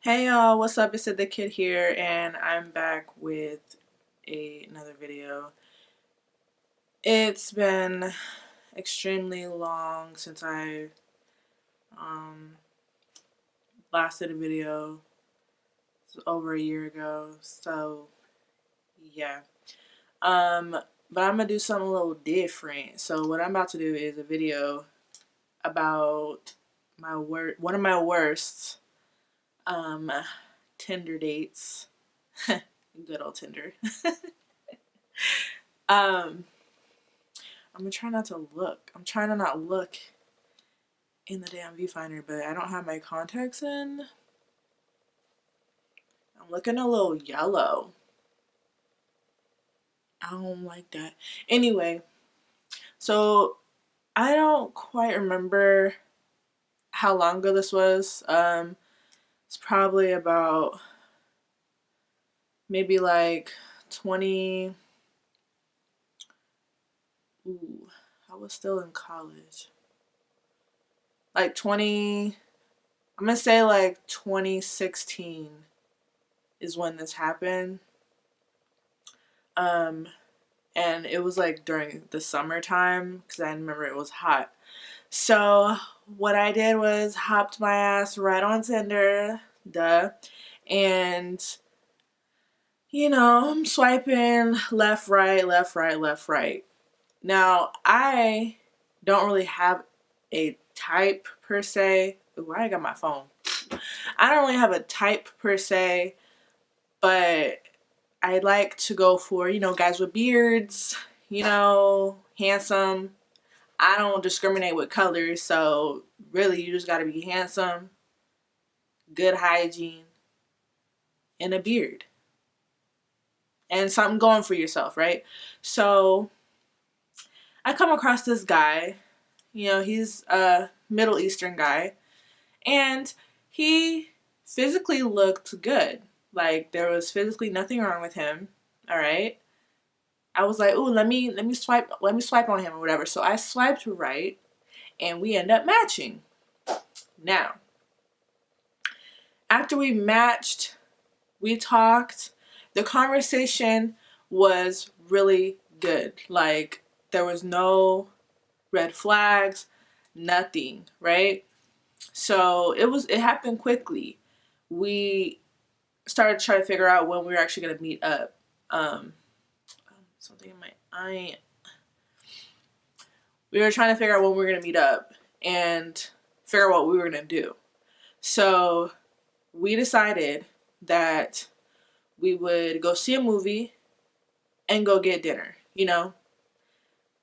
Hey y'all, what's up? It's the kid here, and I'm back with another video. It's been extremely long since I um, last did a video. It was over a year ago, so yeah. Um, but I'm gonna do something a little different. So what I'm about to do is a video about one of my worst um, Tinder dates. Good old Tinder. um I'm gonna try not to look. I'm trying to not look in the damn viewfinder, but I don't have my contacts in. I'm looking a little yellow. I don't like that. Anyway, so I don't quite remember how long ago this was. It's probably about maybe like 20. Ooh, I was still in college. Like 20. I'm gonna say like 2016 is when this happened. Um, and it was like during the summertime because I remember it was hot. So what I did was hopped my ass right on Tinder, duh, and I'm swiping left, right, left, right, left, right. Now I don't really have a type per se. Ooh, I got my phone. I don't really have a type per se, but I like to go for, guys with beards, handsome. I don't discriminate with colors, so really you just gotta be handsome, good hygiene, and a beard. And something going for yourself, right? So I come across this guy, he's a Middle Eastern guy, and he physically looked good. Like there was physically nothing wrong with him. All right. I was like, ooh, let me swipe on him or whatever. So I swiped right, and we end up matching. Now, after we matched, we talked. The conversation was really good. Like there was no red flags, nothing, right? So it happened quickly. We started trying to figure out when we were actually gonna meet up. Um, something in my eye. We were trying to figure out when we were gonna meet up and figure out what we were gonna do. So we decided that we would go see a movie and go get dinner.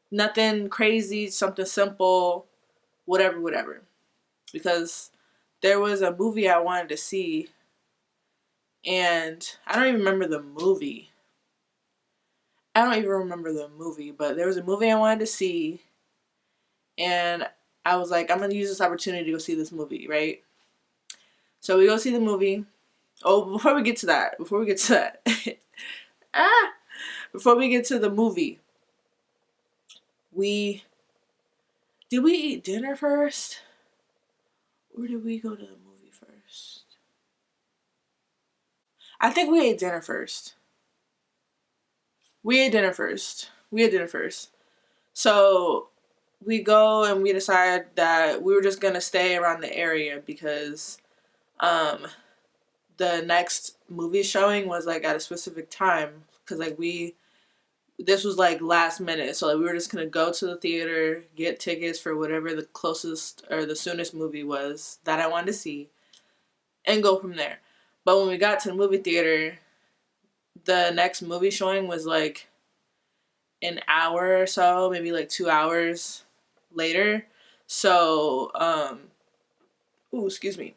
Nothing crazy, something simple, whatever, whatever. Because there was a movie I wanted to see, and I don't even remember the movie. But there was a movie I wanted to see, and I was like, I'm gonna use this opportunity to go see this movie, right? So we go see the movie. Oh, before we get to that, ah, before we get to the movie, we did we eat dinner first, or did we go to the movie first? I think we ate dinner first. We ate dinner first. So we go and we decide that we were just gonna stay around the area because um the next movie showing was like at a specific time because like this was like last minute, so like we were just gonna go to the theater, get tickets for whatever the closest or the soonest movie was that I wanted to see, and go from there. But when we got to the movie theater, the next movie showing was like an hour or so, maybe like 2 hours later. So, excuse me.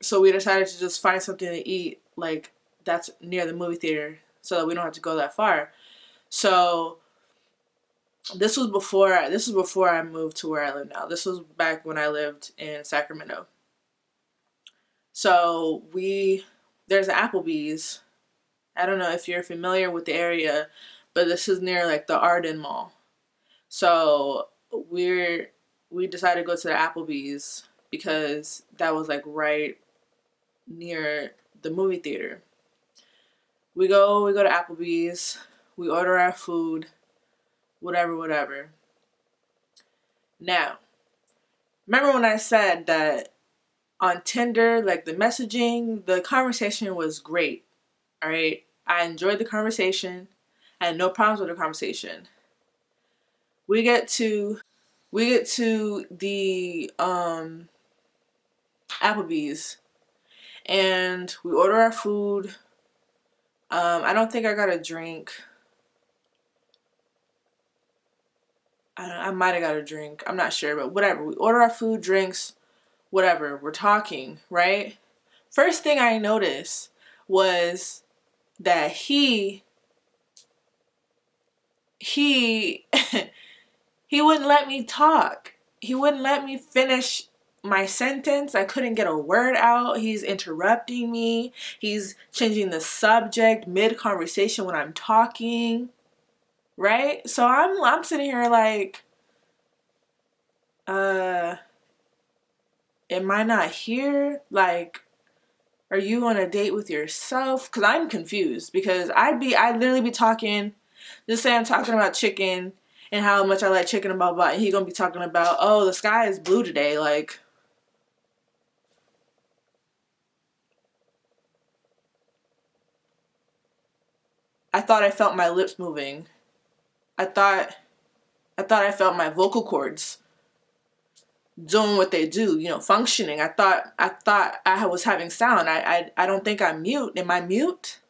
So we decided to just find something to eat, like that's near the movie theater, so that we don't have to go that far. So this was before I moved to where I live now. This was back when I lived in Sacramento. So there's Applebee's. I don't know if you're familiar with the area, but this is near like the Arden Mall. So we decided to go to the Applebee's because that was like right near the movie theater. We go to Applebee's, we order our food, whatever, whatever. Now, remember when I said that on Tinder, like the messaging, the conversation was great. All right. I enjoyed the conversation. I had no problems with the conversation. We get to the Applebee's and we order our food. I don't think I got a drink. I might have got a drink. I'm not sure, but whatever. We order our food, drinks, whatever. We're talking, right? First thing I noticed was that he he wouldn't let me talk. He wouldn't let me finish my sentence. I couldn't get a word out. He's interrupting me. He's changing the subject mid conversation when I'm talking. Right? So I'm sitting here like, am I not here? Like, are you on a date with yourself? Because I'm confused. Because I'd literally be talking, just say I'm talking about chicken and how much I like chicken and blah blah, and he gonna be talking about, oh, the sky is blue today. Like, I thought I felt my lips moving. I thought I felt my vocal cords doing what they do, functioning. I thought I was having sound. I don't think I'm mute. Am I mute?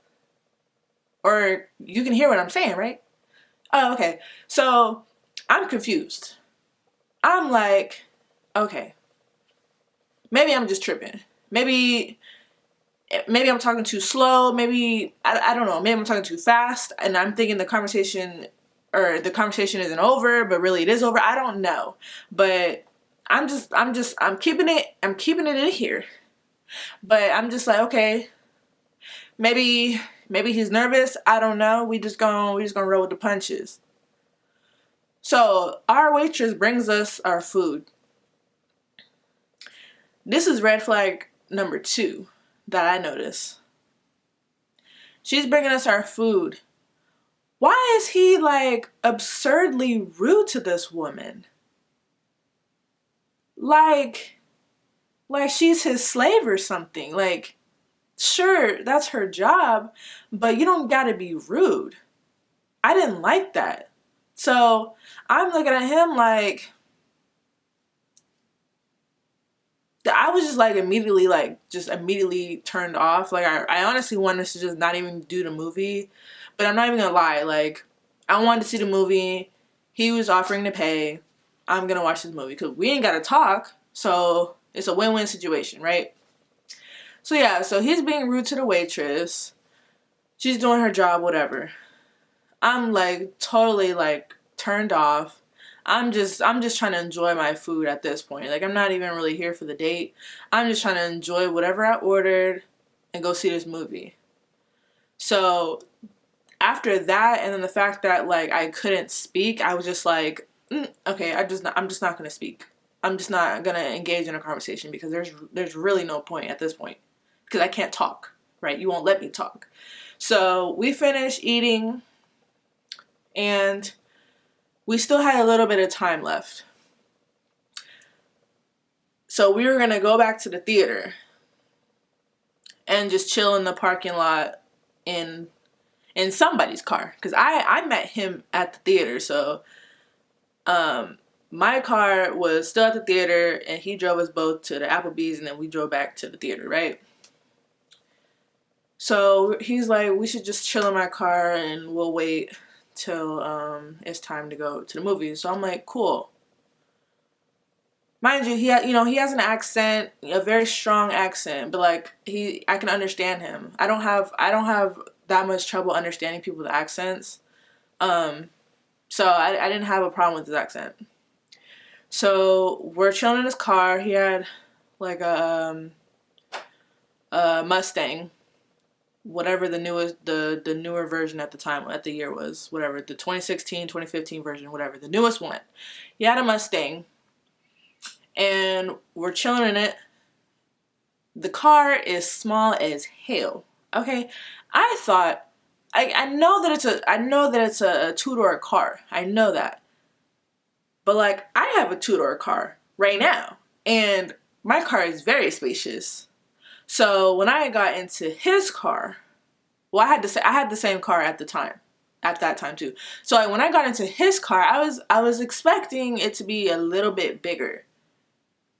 Or you can hear what I'm saying, right? Oh, okay. So I'm confused. I'm like, okay, maybe I'm just tripping. Maybe I'm talking too slow. Maybe I don't know. Maybe I'm talking too fast, and I'm thinking the conversation isn't over, but really it is over. I don't know, but I'm keeping it in here. But I'm just like, okay, maybe he's nervous. I don't know. We just gonna roll with the punches. So our waitress brings us our food. This is red flag number 2 that I notice. She's bringing us our food. Why is he like absurdly rude to this woman? Like she's his slave or something. Like, sure, that's her job, but you don't gotta be rude. I didn't like that. So I'm looking at him like, I was just like immediately turned off. Like I honestly wanted to just not even do the movie. But I'm not even gonna lie, like I wanted to see the movie. He was offering to pay. I'm gonna watch this movie because we ain't gotta talk. So it's a win-win situation, right? So yeah, so he's being rude to the waitress. She's doing her job, whatever. I'm like totally like turned off. I'm just trying to enjoy my food at this point. Like I'm not even really here for the date. I'm just trying to enjoy whatever I ordered and go see this movie. So after that, and then the fact that like I couldn't speak, I was just like, okay, I'm just not gonna speak. I'm just not gonna engage in a conversation because there's really no point at this point because I can't talk, right? You won't let me talk. So we finished eating, and we still had a little bit of time left. So we were gonna go back to the theater and just chill in the parking lot in somebody's car because I met him at the theater. So my car was still at the theater and he drove us both to the Applebee's and then we drove back to the theater, right? So he's like, we should just chill in my car and we'll wait till it's time to go to the movies. So I'm like, cool. Mind you, he has an accent, a very strong accent, but like I can understand him. I don't have that much trouble understanding people's accents. So I didn't have a problem with his accent. So we're chilling in his car. He had like a Mustang, whatever the newer version at the time, at the year was, whatever, the 2016, 2015 version, whatever, the newest one. He had a Mustang, and we're chilling in it, The car is small as hell. Okay, I thought I know that it's a two-door car. I know that. But like I have a two-door car right now, and my car is very spacious. So when I got into his car, well, I had the same car at the time, at that time too. So like, when I got into his car, I was expecting it to be a little bit bigger,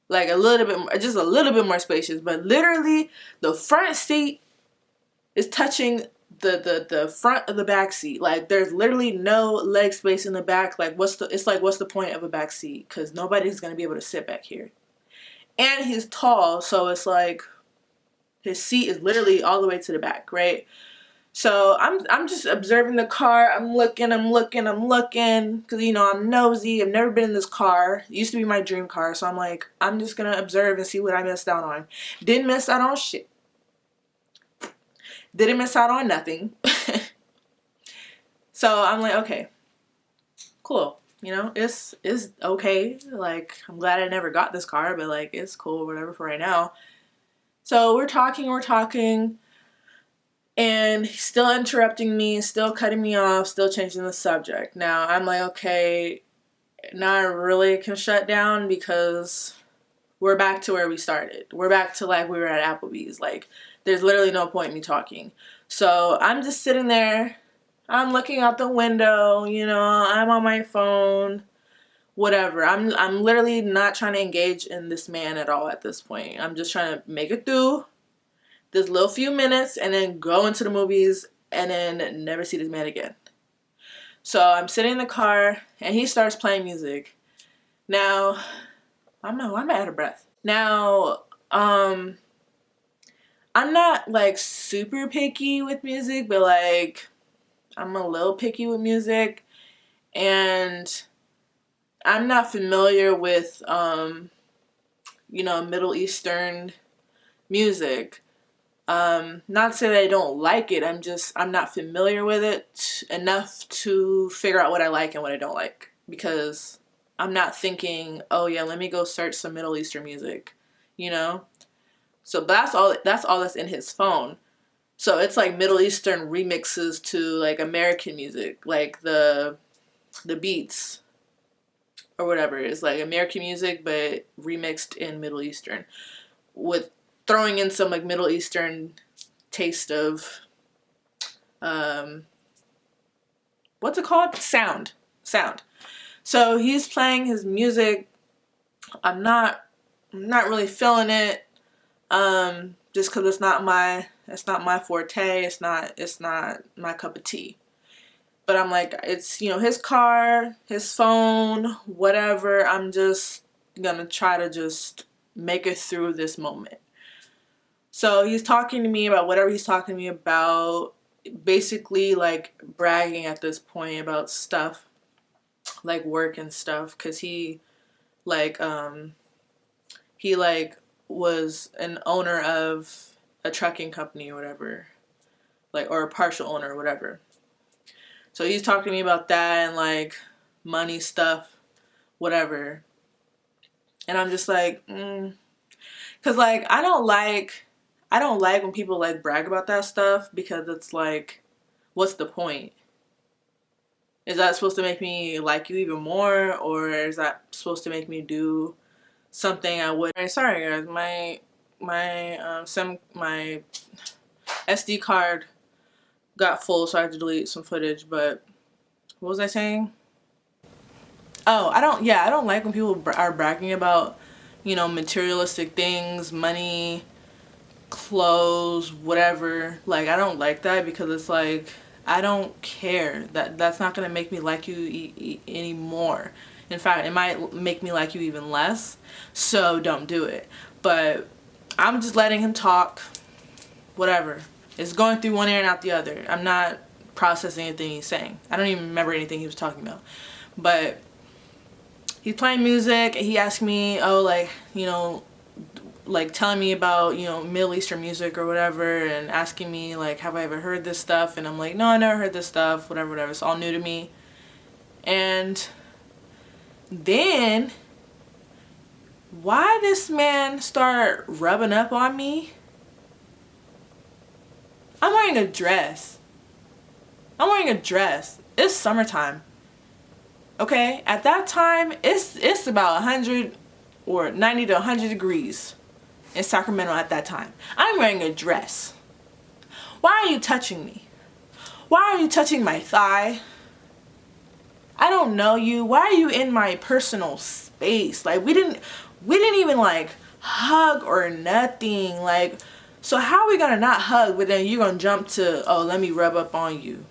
like a little bit, just a little bit more spacious. But literally, the front seat is touching the front of the back seat. Like there's literally no leg space in the back. Like what's the point of a back seat? Because nobody's gonna be able to sit back here. And he's tall, so it's like his seat is literally all the way to the back, right? So I'm just observing the car. I'm looking, because you know I'm nosy. I've never been in this car. It used to be my dream car, so I'm like, I'm just gonna observe and see what I missed out on. Didn't miss out on shit. Didn't miss out on nothing. So I'm like, okay, cool. You know, it's okay. Like, I'm glad I never got this car, but like, it's cool, whatever for right now. So we're talking, and he's still interrupting me, still cutting me off, still changing the subject. Now I'm like, okay, now I really can shut down because we're back to where we started. We're back to like we were at Applebee's. Like, there's literally no point in me talking. So I'm just sitting there. I'm looking out the window, you know, I'm on my phone, whatever. I'm literally not trying to engage in this man at all at this point. I'm just trying to make it through this little few minutes and then go into the movies and then never see this man again. So I'm sitting in the car and he starts playing music. Now, why am I out of breath? Now, I'm not like super picky with music, but like I'm a little picky with music, and I'm not familiar with you know, Middle Eastern music. Not to say that I don't like it, I'm not familiar with it enough to figure out what I like and what I don't like, because I'm not thinking, oh yeah, let me go search some Middle Eastern music, you know? So that's all that's in his phone. So it's like Middle Eastern remixes to like American music, like the beats or whatever. It's like American music but remixed in Middle Eastern, with throwing in some like Middle Eastern taste of what's it called? Sound. So he's playing his music. I'm not really feeling it. Just because it's not my forte. It's not my cup of tea. But I'm like, it's, you know, his car, his phone, whatever. I'm just gonna try to just make it through this moment. So he's talking to me about whatever he's talking to me about, basically like bragging at this point about stuff, like work and stuff, because he like was an owner of a trucking company or whatever, like, or a partial owner or whatever. So he's talking to me about that and like money stuff, whatever. And I'm just like, cause like I don't like when people like brag about that stuff, because it's like, what's the point? Is that supposed to make me like you even more, or is that supposed to make me do something I would? Sorry guys, my SD card got full, so I had to delete some footage. But what was I saying? Oh, I don't like when people are bragging about, you know, materialistic things, money, clothes, whatever. Like, I don't like that, because it's like, I don't care. That's not gonna make me like you anymore. In fact, it might make me like you even less. So don't do it. But I'm just letting him talk. Whatever. It's going through one ear and out the other. I'm not processing anything he's saying. I don't even remember anything he was talking about. But he's playing music, and he asked me, oh, like, you know, like telling me about, you know, Middle Eastern music or whatever, and asking me like, have I ever heard this stuff? And I'm like, no, I never heard this stuff, whatever. It's all new to me. And then why this man start rubbing up on me? I'm wearing a dress. It's summertime. Okay? At that time, it's about 100 or 90 to 100 degrees in Sacramento at that time. I'm wearing a dress. Why are you touching me? Why are you touching my thigh? I don't know you. Why are you in my personal space? Like, we didn't even like hug or nothing. Like, so how are we gonna not hug, but then you're gonna jump to, oh, let me rub up on you?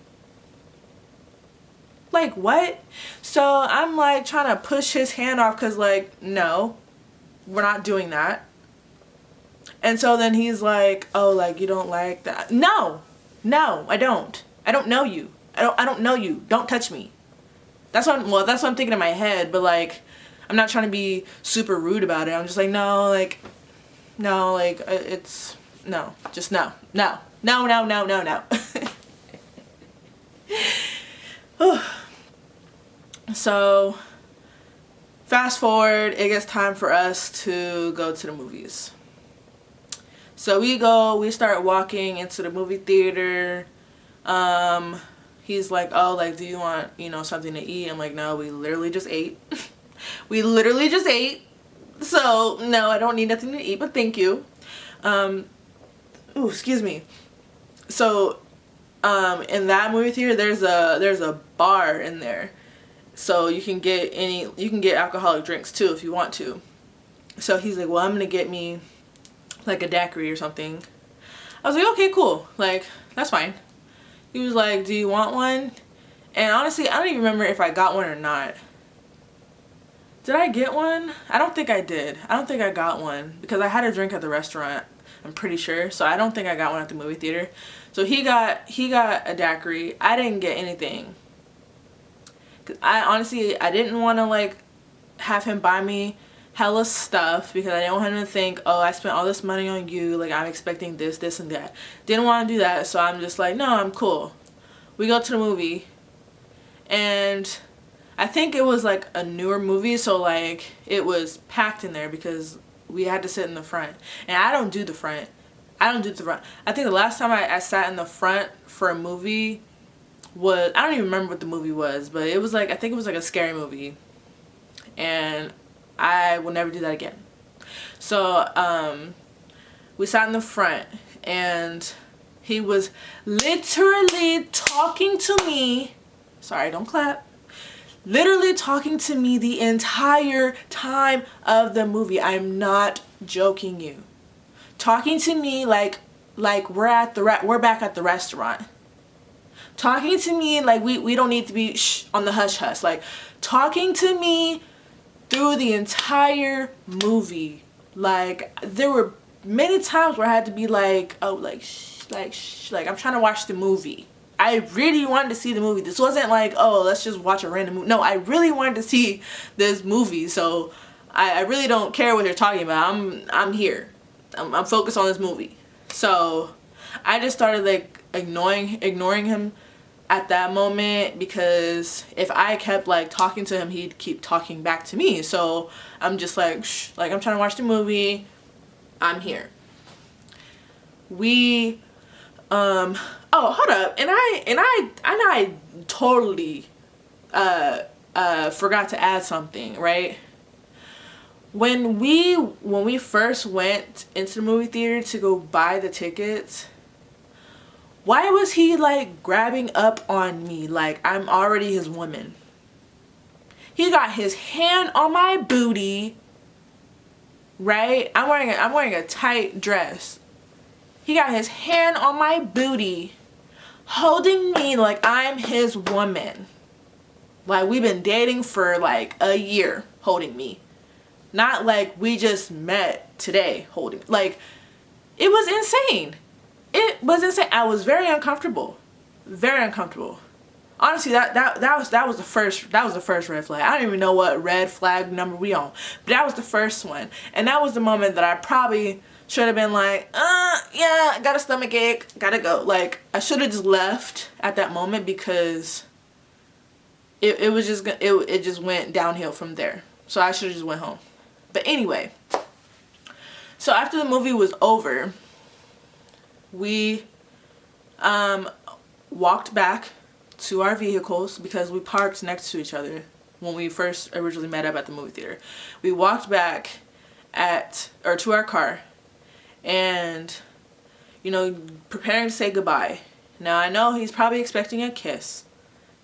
Like, what? So I'm like trying to push his hand off because, like, no, we're not doing that. And so then he's like, oh, like, you don't like that? No, I don't. I don't know you. I don't know you. Don't touch me. That's what I'm thinking in my head, but like, I'm not trying to be super rude about it. I'm just like, no, it's, no, just no. So, fast forward, it gets time for us to go to the movies. So we start walking into the movie theater. He's like, oh, like, do you want, something to eat? I'm like, no, we literally just ate. So, no, I don't need nothing to eat, but thank you. Ooh, excuse me. So, in that movie theater, there's a bar in there. So you can get alcoholic drinks too if you want to. So he's like, well, I'm gonna get me like a daiquiri or something. I was like, okay, cool. Like, that's fine. He was like, do you want one? And honestly, I don't even remember if I got one or not. Did I get one? I don't think I did. I don't think I got one because I had a drink at the restaurant, I'm pretty sure. So I don't think I got one at the movie theater. So he got a daiquiri. I didn't get anything. Cause I didn't want to like have him buy me hella stuff because I didn't want him to think, oh, I spent all this money on you, like I'm expecting this and that. Didn't want to do that, so I'm just like, no, I'm cool. We go to the movie, and I think it was like a newer movie, so like it was packed in there because we had to sit in the front, and I don't do the front. I think the last time I sat in the front for a movie was, I don't even remember what the movie was, but it was like, I think it was like a scary movie, and I will never do that again. So we sat in the front, and he was literally talking to me. Sorry, don't clap. Literally talking to me the entire time of the movie. I'm not joking you. Talking to me like we're back at the restaurant. Talking to me like we don't need to be on the hush hush. Like, talking to me through the entire movie. Like, there were many times where I had to be like, oh, like I'm trying to watch the movie. I really wanted to see the movie. This wasn't like, oh, let's just watch a random movie. No, I really wanted to see this movie. So I really don't care what you're talking about. I'm here. I'm focused on this movie. So I just started like ignoring him at that moment, because if I kept like talking to him, he'd keep talking back to me. So I'm just like, like, I'm trying to watch the movie. I'm here. Oh, hold up. And I totally forgot to add something, right? When we first went into the movie theater to go buy the tickets, why was he like grabbing up on me like I'm already his woman? He got his hand on my booty, right? I'm wearing a tight dress. He got his hand on my booty, holding me like I'm his woman. Like, we've been dating for like a year, holding me. Not like we just met today, holding me. Like, it was insane. It was insane. I was very uncomfortable. Very uncomfortable. Honestly, that was the first red flag. I don't even know what red flag number we on, but that was the first one. And that was the moment that I probably should have been like, yeah, got a stomach ache, gotta go. Like, I should have just left at that moment, because it just went downhill from there. So I should have just went home. But anyway, so after the movie was over, we walked back to our vehicles because we parked next to each other when we first originally met up at the movie theater. We walked back to our car and, preparing to say goodbye. Now I know he's probably expecting a kiss.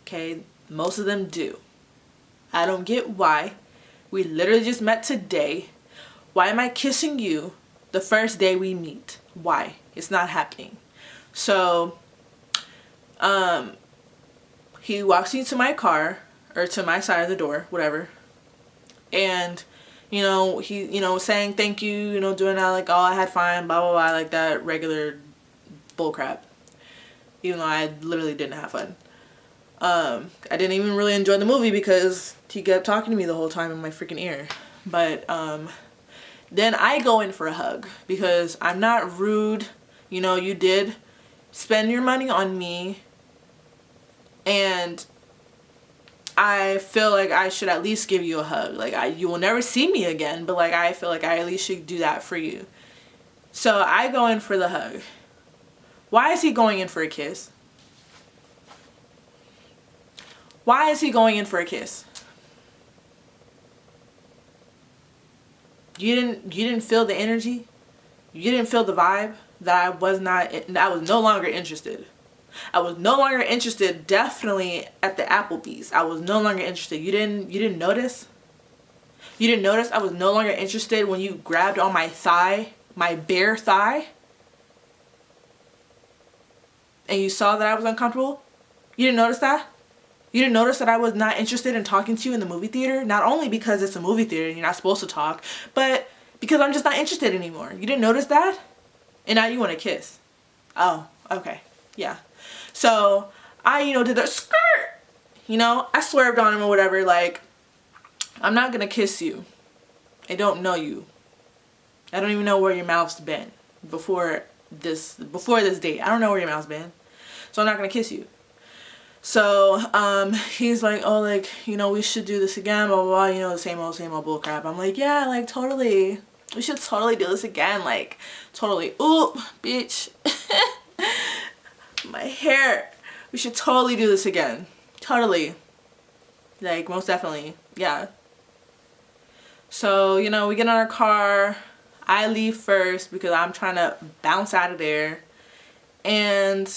Okay, most of them do. I don't get why. We literally just met today. Why am I kissing you the first day we meet? Why? It's not happening. So, he walks me to my car, or to my side of the door, whatever. And, he, saying thank you, doing that, like, oh, I had fun, blah, blah, blah, like that regular bullcrap. Even though I literally didn't have fun. I didn't even really enjoy the movie because he kept talking to me the whole time in my freaking ear. But, then I go in for a hug because I'm not rude. You did spend your money on me. And I feel like I should at least give you a hug. Like, you will never see me again, but like, I feel like I at least should do that for you. So I go in for the hug. Why is he going in for a kiss? Why is he going in for a kiss? You didn't feel the energy? You didn't feel the vibe that I was no longer interested. I was no longer interested, definitely at the Applebee's. I was no longer interested. You didn't notice? You didn't notice I was no longer interested when you grabbed on my thigh, my bare thigh? And you saw that I was uncomfortable? You didn't notice that? You didn't notice that I was not interested in talking to you in the movie theater? Not only because it's a movie theater and you're not supposed to talk, but because I'm just not interested anymore. You didn't notice that? And now you want to kiss. Oh, okay. Yeah. So I, did the skirt. I swerved on him or whatever. Like, I'm not going to kiss you. I don't know you. I don't even know where your mouth's been before this date. I don't know where your mouth's been. So I'm not going to kiss you. So, he's like, oh, like, we should do this again, blah, blah, blah, the same old bull crap. I'm like, yeah, like, totally. We should totally do this again, like, totally. Ooh, bitch. My hair. We should totally do this again. Totally. Like, most definitely. Yeah. So, we get in our car. I leave first because I'm trying to bounce out of there. And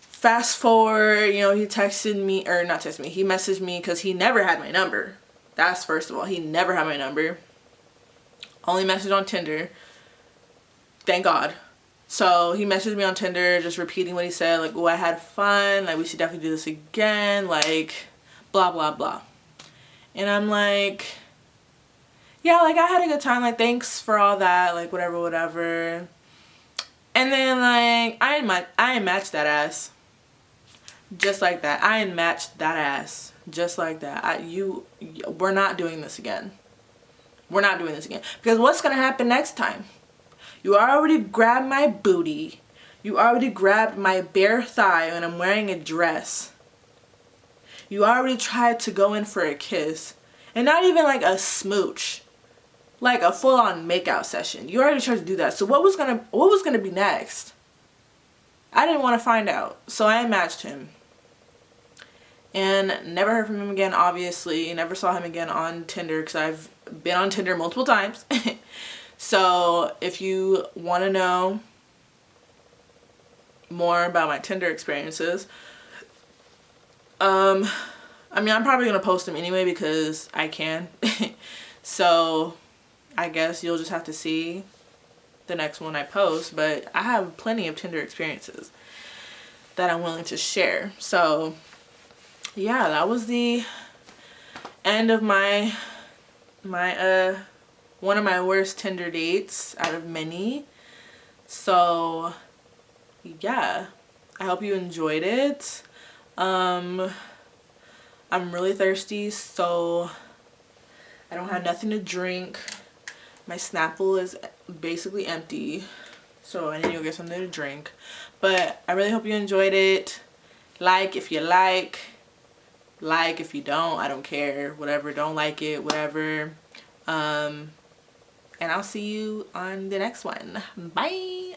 fast forward, he texted me, or not texted me, he messaged me because he never had my number. That's first of all. He never had my number. Only messaged on Tinder. Thank God. So he messaged me on Tinder just repeating what he said, like, oh, I had fun, like, we should definitely do this again, like, blah, blah, blah. And I'm like, yeah, like, I had a good time, like, thanks for all that, like, whatever. And then, like, I matched that ass. Just like that. I matched that ass. Just like that. We're not doing this again. We're not doing this again. Because what's going to happen next time? You already grabbed my booty. You already grabbed my bare thigh when I'm wearing a dress. You already tried to go in for a kiss. And not even like a smooch. Like a full-on makeout session. You already tried to do that. So what was gonna be next? I didn't want to find out. So I matched him. And never heard from him again, obviously. Never saw him again on Tinder because I've been on Tinder multiple times. So if you want to know more about my Tinder experiences, I'm probably going to post them anyway because I can. So I guess you'll just have to see the next one I post. But I have plenty of Tinder experiences that I'm willing to share. So yeah, that was the end of my one of my worst Tinder dates out of many. So yeah, I hope you enjoyed it. I'm really thirsty, so I don't have nothing to drink. My Snapple is basically empty, so I need to go get something to drink. But I really hope you enjoyed it. Like if you like if you don't, I don't care, whatever. Don't like it, whatever. And I'll see you on the next one. Bye.